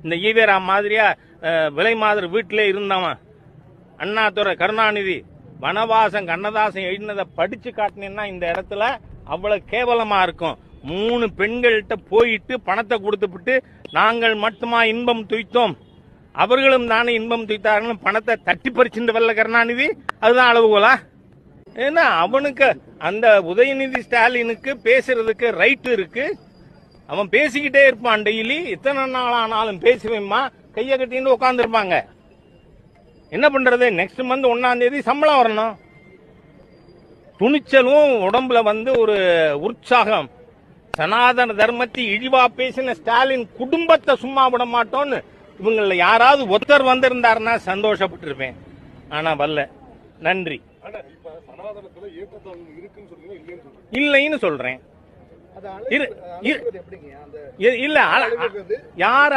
இந்த ஈவேரா மாதிரியா விலை மாதிரி வீட்டிலே இருந்தவன் அண்ணாதுரை கருணாநிதி வனவாசம் கண்ணதாசன் எழுதினதை படிச்சு காட்டினீங்கன்னா இந்த இடத்துல அவ்வளவு கேவலமா இருக்கும். 3 பெண்கள்கிட்ட போயிட்டு பணத்தை கொடுத்துவிட்டு நாங்கள் மட்டுமா இன்பம் துய்த்தோம், அவர்களும் தானே இன்பம் துய்த்தார்கள், பணத்தை தட்டி பறிச்சுட்டு வரல கருணாநிதி. அதுதான் அளவுகோலா? ஏன்னா அவனுக்கு அந்த உதயநிதி ஸ்டாலினுக்கு பேசுறதுக்கு ரைட் இருக்கு. அவன் பேசிக்கிட்டே இருப்பான் டெய்லி. எத்தனை நாள் ஆனாலும் பேசுவேம்மா கையை கட்டின்னு உட்கார்ந்து இருப்பாங்க. என்ன பண்றது? நெக்ஸ்ட் மந்த் 1ஆம் தேதி சம்பளம் வரணும். துணிச்சலும் உடம்புல ஒரு உற்சாகம். சனாதன தர்மத்தை இழிவா பேசின ஸ்டாலின் குடும்பத்தை சும்மா விட மாட்டோம்னு இவங்கள யாராவது ஒருத்தர் வந்திருந்தாருன்னா சந்தோஷப்பட்டிருப்பேன். ஆனா வரல. நன்றி. இல்லைன்னு சொல்றேன். இல்ல யார்